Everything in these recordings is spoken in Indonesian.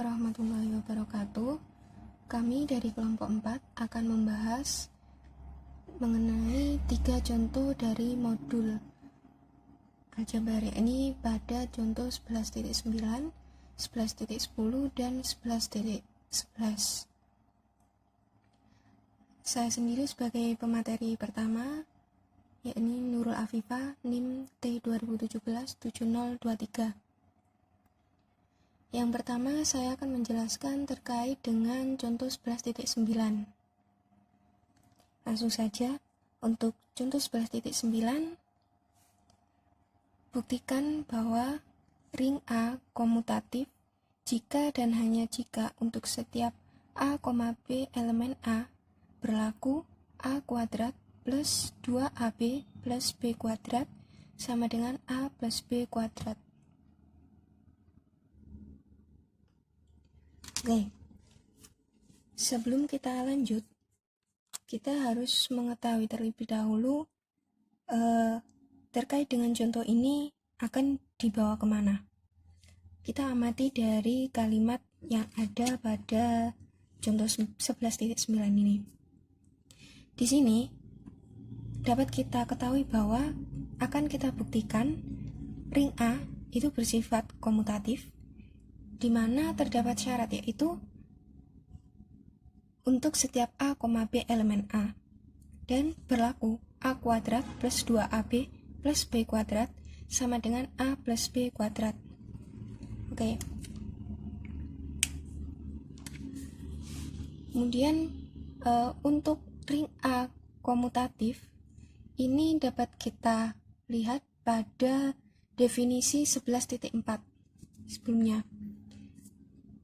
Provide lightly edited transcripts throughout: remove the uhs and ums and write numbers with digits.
warahmatullahi wabarakatuh. Kami dari kelompok 4 akan membahas mengenai 3 contoh dari modul aljabar ini pada contoh 11.9, 11.10, dan 11.11. Saya sendiri sebagai pemateri pertama, yakni Nurul Afifah, NIM T 2017-7023. Yang pertama, saya akan menjelaskan terkait dengan contoh 11.9. Langsung saja, untuk contoh 11.9, buktikan bahwa ring A komutatif jika dan hanya jika untuk setiap A, B elemen A berlaku A kuadrat plus 2AB plus B kuadrat sama dengan A plus B kuadrat. Oke, sebelum kita lanjut, kita harus mengetahui terlebih dahulu terkait dengan contoh ini akan dibawa kemana. Kita amati dari kalimat yang ada pada contoh 11.9 ini. Di sini dapat kita ketahui bahwa akan kita buktikan ring A itu bersifat komutatif, di mana terdapat syarat, yaitu untuk setiap A, B elemen A dan berlaku A kuadrat plus 2AB plus B kuadrat sama dengan A plus B kuadrat. Oke. Kemudian untuk ring A komutatif ini dapat kita lihat pada definisi 11.4 sebelumnya.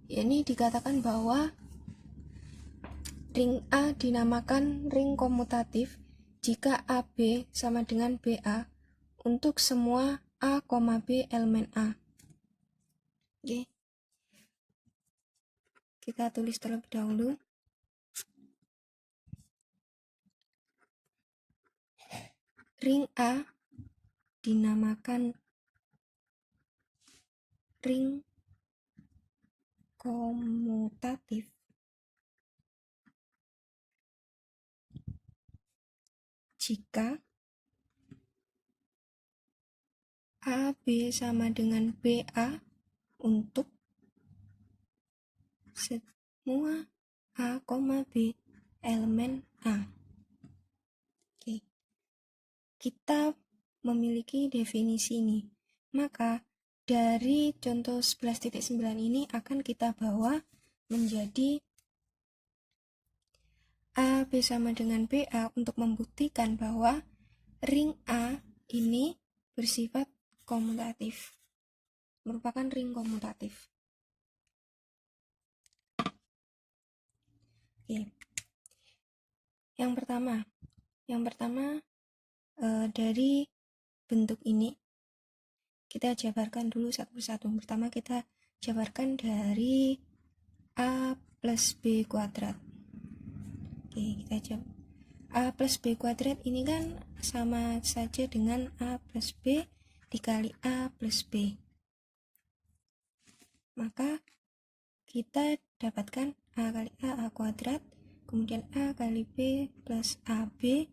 Ini dikatakan bahwa ring A dinamakan ring komutatif jika AB sama dengan BA untuk semua A, B elemen A. Oke. Kita tulis terlebih dahulu. Ring A dinamakan ring komutatif jika AB sama dengan BA untuk semua A, B elemen A. Oke. Kita memiliki definisi ini. Maka dari contoh 11.9 ini akan kita bawa menjadi A, B sama dengan BA untuk membuktikan bahwa ring A ini bersifat komutatif, merupakan ring komutatif. Oke. Yang pertama dari bentuk ini kita jabarkan dulu satu persatu. Pertama kita jabarkan dari A plus B kuadrat. Oke, kita jabar. A plus B kuadrat ini kan sama saja dengan A plus B dikali A plus B. Maka kita dapatkan A kali A kuadrat, kemudian A kali B plus AB,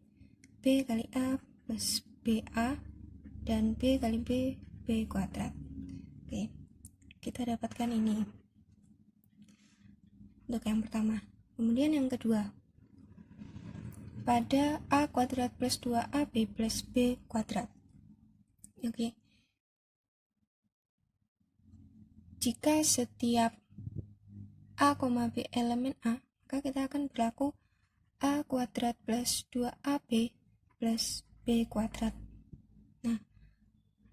B kali A plus BA, dan B kali B, B kuadrat. Oke, kita dapatkan ini untuk yang pertama. Kemudian yang kedua, pada A kuadrat plus 2AB plus B kuadrat. Oke. Jika setiap A, B elemen A, maka kita akan berlaku A kuadrat plus 2AB plus B kuadrat. Nah,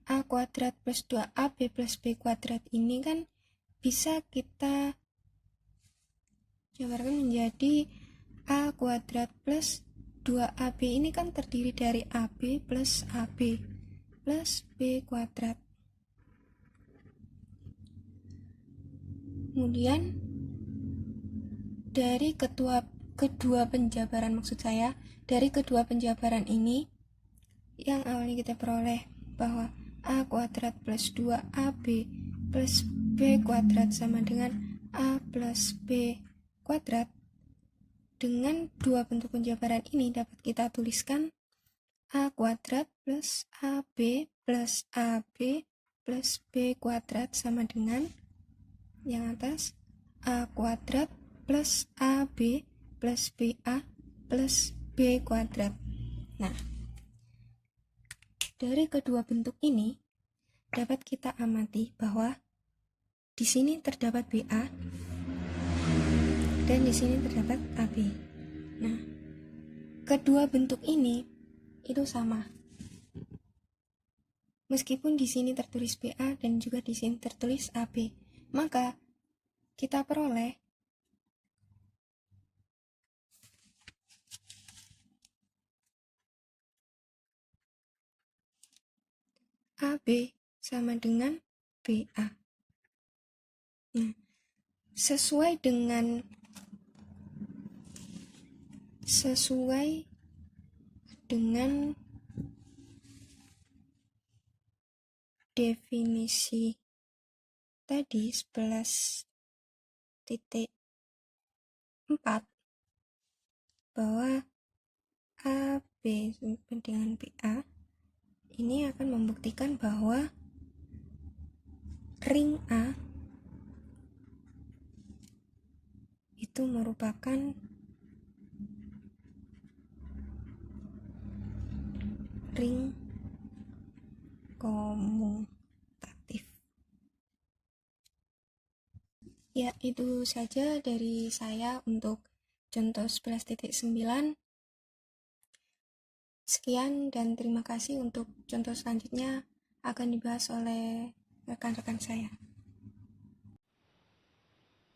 A kuadrat plus 2AB plus B kuadrat ini kan bisa kita jabarkan menjadi A kuadrat plus 2AB ini kan terdiri dari AB plus AB plus B kuadrat. Kemudian dari kedua penjabaran, dari kedua penjabaran ini yang awalnya kita peroleh bahwa A kuadrat plus 2AB plus B kuadrat sama dengan A plus B kuadrat. Dengan dua bentuk penjabaran ini dapat kita tuliskan A kuadrat plus AB plus AB plus B kuadrat sama dengan yang atas A kuadrat plus AB plus BA plus B kuadrat. Nah, dari kedua bentuk ini dapat kita amati bahwa di sini terdapat BA dan di sini terdapat AB. Nah, kedua bentuk ini itu sama. Meskipun di sini tertulis BA dan juga di sini tertulis AB, maka kita peroleh AB sama dengan BA. Nah, sesuai dengan definisi tadi 11.4 bahwa AB sama dengan BA ini akan membuktikan bahwa ring A itu merupakan ring komutatif. Ya, itu saja dari saya untuk contoh 11.9. Sekian dan terima kasih. Untuk contoh selanjutnya akan dibahas oleh rekan-rekan saya.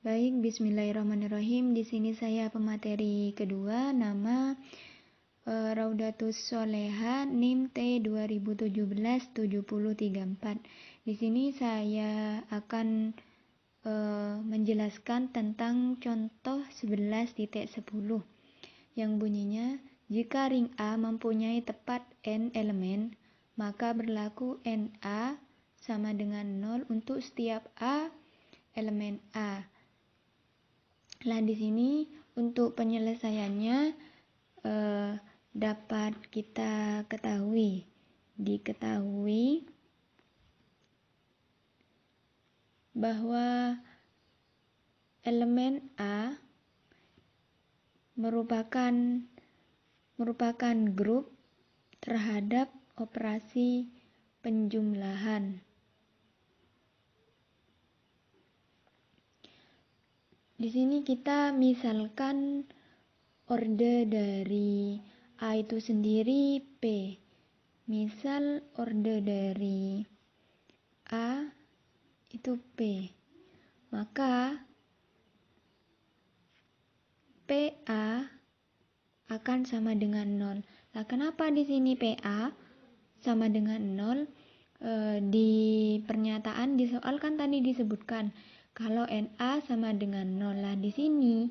Baik, bismillahirrahmanirrahim. Di sini saya pemateri kedua, nama Raudatus Soleha, NIM T 2017-7034. Di sini saya akan menjelaskan tentang contoh 11.10 yang bunyinya, jika ring A mempunyai tepat n elemen, maka berlaku NA sama dengan 0 untuk setiap A elemen A. Nah, di sini untuk penyelesaiannya dapat kita diketahui bahwa elemen A merupakan grup terhadap operasi penjumlahan. Di sini kita misalkan orde dari A itu sendiri P. Misal orde dari A itu P. Maka PA akan sama dengan 0. Nah, kenapa di sini PA sama dengan 0? Di pernyataan di soal kan tadi disebutkan kalau NA sama dengan 0. Nah, di sini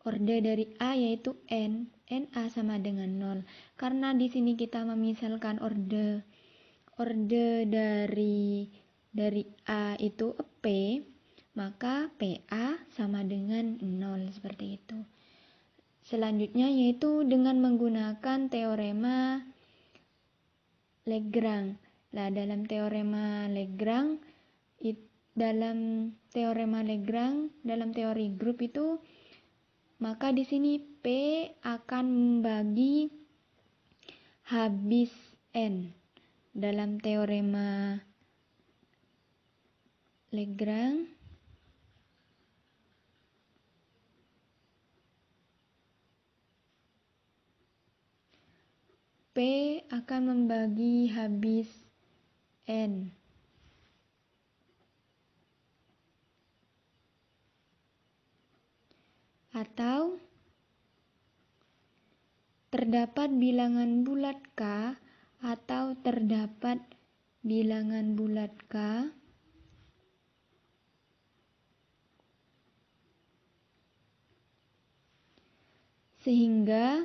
orde dari A yaitu N, NA sama dengan 0. Karena di sini kita memisalkan orde dari A itu P, maka PA sama dengan 0 seperti itu. Selanjutnya yaitu dengan menggunakan teorema Lagrange. Nah, dalam teorema Lagrange, dalam teori grup itu, maka di sini P akan membagi habis N. Dalam teorema Lagrange, P akan membagi habis N. Atau terdapat bilangan bulat K atau terdapat bilangan bulat K sehingga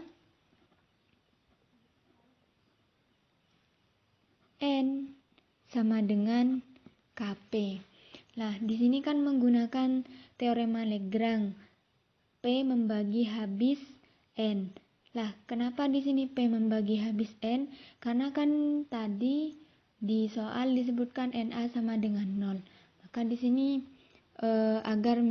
N sama dengan KP. Nah, di sini kan menggunakan teorema Lagrange. P membagi habis N. Lah, kenapa di sini P membagi habis N? Karena kan tadi di soal disebutkan NA sama dengan 0. Maka di sini agar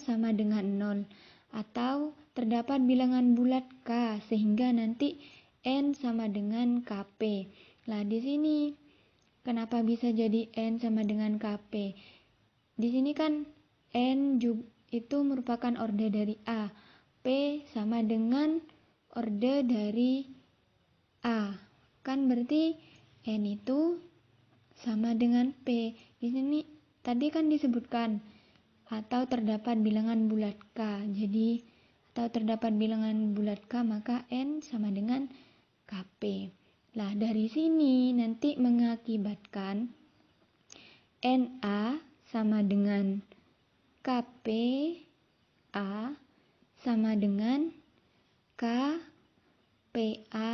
sama dengan 0 atau terdapat bilangan bulat K sehingga nanti N sama dengan KP. Lah, di sini kenapa bisa jadi N sama dengan KP? Di sini kan N itu merupakan orde dari A. P sama dengan orde dari A. Kan berarti N itu sama dengan P. Di sini tadi kan disebutkan atau terdapat bilangan bulat K. Jadi atau terdapat bilangan bulat K, maka N sama dengan KP. Nah, dari sini nanti mengakibatkan NA sama dengan KP A sama dengan KPA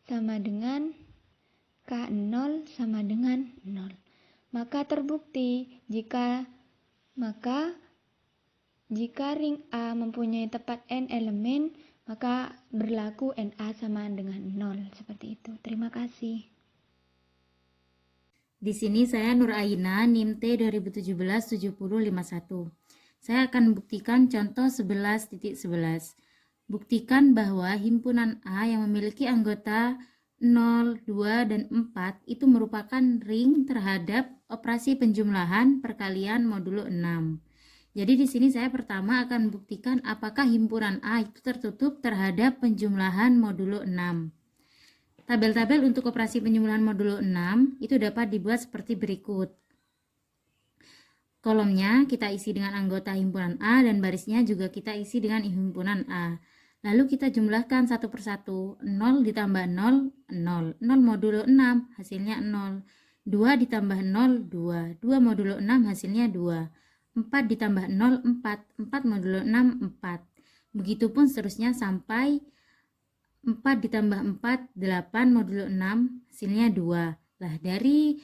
sama dengan K0 sama dengan 0. Maka terbukti jika ring A mempunyai tepat N elemen, maka berlaku NA sama dengan 0. Seperti itu. Terima kasih. Di sini saya Nur Aina, NIM T 2017-7051. Saya akan buktikan contoh 11.11. Buktikan bahwa himpunan A yang memiliki anggota 0, 2, dan 4 itu merupakan ring terhadap operasi penjumlahan, perkalian, modulo 6. Jadi di sini saya pertama akan buktikan apakah himpunan A itu tertutup terhadap penjumlahan modulo 6. Tabel-tabel untuk operasi penjumlahan modulo 6 itu dapat dibuat seperti berikut. Kolomnya kita isi dengan anggota himpunan A dan barisnya juga kita isi dengan himpunan A. Lalu kita jumlahkan satu persatu. 0 ditambah 0, 0. 0 modulo 6 hasilnya 0. 2 ditambah 0, 2. 2 modulo 6 hasilnya 2. 4 ditambah 0, 4. 4 modulo 6, 4. Begitupun seterusnya sampai 4 ditambah 4, 8 modulo 6 hasilnya 2. Lah, dari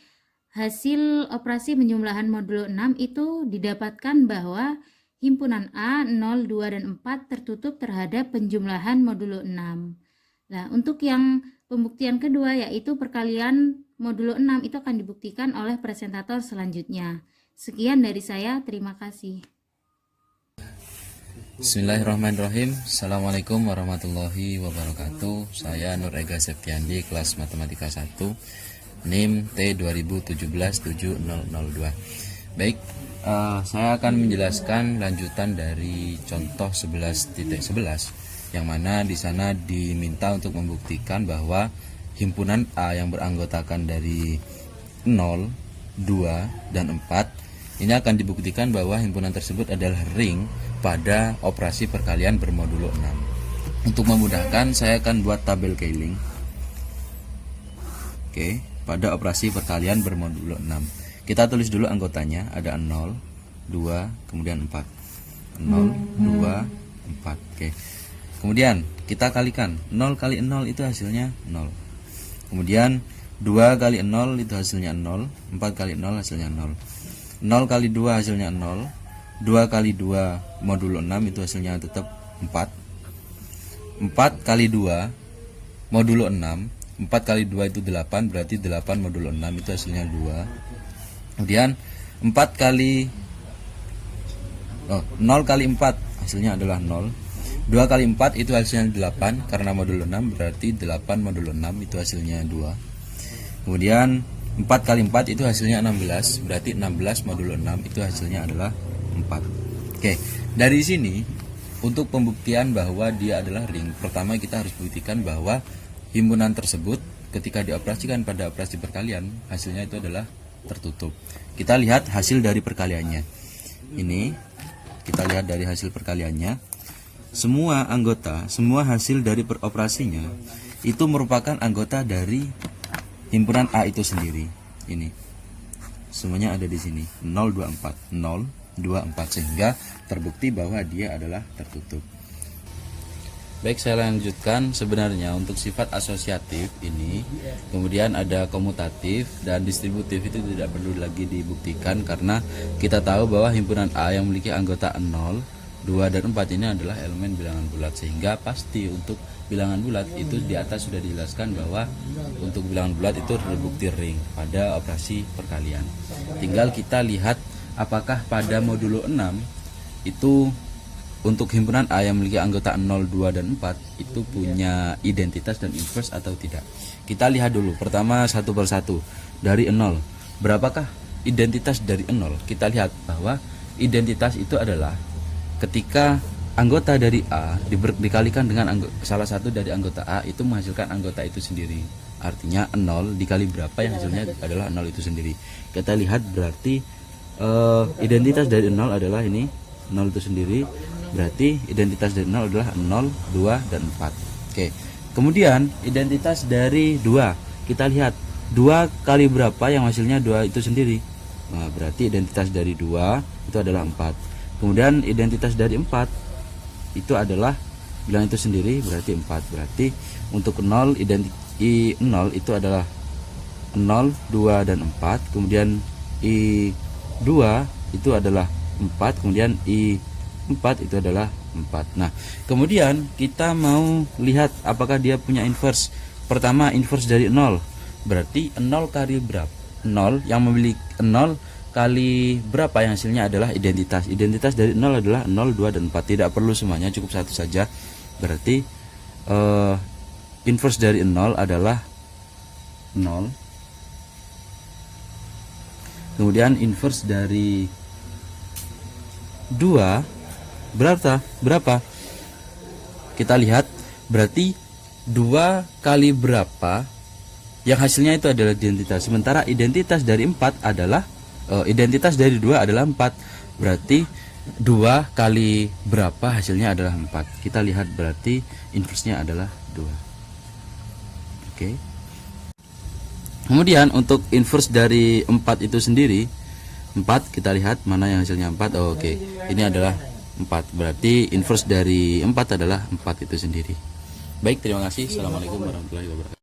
hasil operasi penjumlahan modulo 6 itu didapatkan bahwa himpunan A, 0, 2, dan 4 tertutup terhadap penjumlahan modulo 6. Nah, untuk yang pembuktian kedua yaitu perkalian modulo 6 itu akan dibuktikan oleh presentator selanjutnya. Sekian dari saya, terima kasih. Bismillahirrahmanirrahim. Assalamualaikum warahmatullahi wabarakatuh. Saya Nur Ega Septiandi, kelas Matematika 1, NIM T 2017-7002. Baik, saya akan menjelaskan lanjutan dari contoh 11.11 yang mana di sana diminta untuk membuktikan bahwa himpunan A yang beranggotakan dari 0, 2, dan 4 ini akan dibuktikan bahwa himpunan tersebut adalah ring pada operasi perkalian bermodulo 6. Untuk memudahkan, saya akan buat tabel Keiling. Oke, pada operasi perkalian bermodulo 6. Kita tulis dulu anggotanya, ada 0, 2, kemudian 4. 0, 2, 4. Oke. Kemudian kita kalikan, 0 kali 0 itu hasilnya 0. Kemudian 2 kali 0 itu hasilnya 0, 4 kali 0 hasilnya 0. 0 kali 2 hasilnya 0, 2 kali 2 modulo 6 itu hasilnya tetap 4. 4 kali 2 modulo 6, 4 kali 2 itu 8, berarti 8 modulo 6 itu hasilnya 2. Kemudian 0 kali 4 hasilnya adalah 0. 2 kali 4 itu hasilnya 8, karena modulo 6 berarti 8 modulo 6 itu hasilnya 2. Kemudian 4 kali 4 itu hasilnya 16, berarti 16 modulo 6 itu hasilnya adalah 4. Oke, dari sini untuk pembuktian bahwa dia adalah ring, pertama kita harus buktikan bahwa himpunan tersebut ketika dioperasikan pada operasi perkalian hasilnya itu adalah tertutup. Kita lihat hasil dari perkaliannya. Ini kita lihat dari hasil perkaliannya. Semua anggota, semua hasil dari peroperasinya itu merupakan anggota dari himpunan A itu sendiri. Ini semuanya ada di sini, 024, 024, sehingga terbukti bahwa dia adalah tertutup. Baik, saya lanjutkan. Sebenarnya untuk sifat asosiatif ini, kemudian ada komutatif dan distributif, itu tidak perlu lagi dibuktikan karena kita tahu bahwa himpunan A yang memiliki anggota 0, 2, dan 4 ini adalah elemen bilangan bulat, sehingga pasti untuk bilangan bulat itu di atas sudah dijelaskan bahwa untuk bilangan bulat itu terbukti ring pada operasi perkalian. Tinggal kita lihat apakah pada modulo 6 itu untuk himpunan A yang memiliki anggota 0, 2, dan 4 itu punya identitas dan inverse atau tidak. Kita lihat dulu pertama satu persatu. Dari 0, berapakah identitas dari 0? Kita lihat bahwa identitas itu adalah ketika anggota dari A dikalikan dengan salah satu dari anggota A itu menghasilkan anggota itu sendiri. Artinya 0 dikali berapa yang hasilnya adalah 0 itu sendiri. Kita lihat berarti identitas dari 0 adalah ini 0 itu sendiri. Berarti identitas dari 0 adalah 0, 2, dan 4. Oke. Kemudian identitas dari 2. Kita lihat 2 kali berapa yang hasilnya 2 itu sendiri. Nah, berarti identitas dari 2 itu adalah 4. Kemudian identitas dari 4 itu adalah bilangan itu sendiri, berarti 4. Berarti untuk 0 I0 itu adalah 0, 2, dan 4. Kemudian I2 itu adalah 4. Kemudian I4 itu adalah 4. Nah, kemudian kita mau lihat apakah dia punya inverse. Pertama, inverse dari 0. Berarti 0 kali berapa? 0 yang memiliki 0 kali berapa yang hasilnya adalah identitas. Identitas dari 0 adalah 0, 2, dan 4. Tidak perlu semuanya, cukup satu saja. Berarti inverse dari 0 adalah 0. Kemudian inverse dari 2 berapa? Kita lihat berarti 2 kali berapa yang hasilnya itu adalah identitas. Sementara identitas dari 4 adalah identitas dari 2 adalah 4. Berarti 2 kali berapa hasilnya adalah 4. Kita lihat berarti inverse-nya adalah 2. Oke. Kemudian untuk inverse dari 4 itu sendiri, 4 kita lihat mana yang hasilnya 4. Oke. Ini adalah 4. Berarti inverse dari 4 adalah 4 itu sendiri. Baik, terima kasih. Assalamualaikum warahmatullahi wabarakatuh.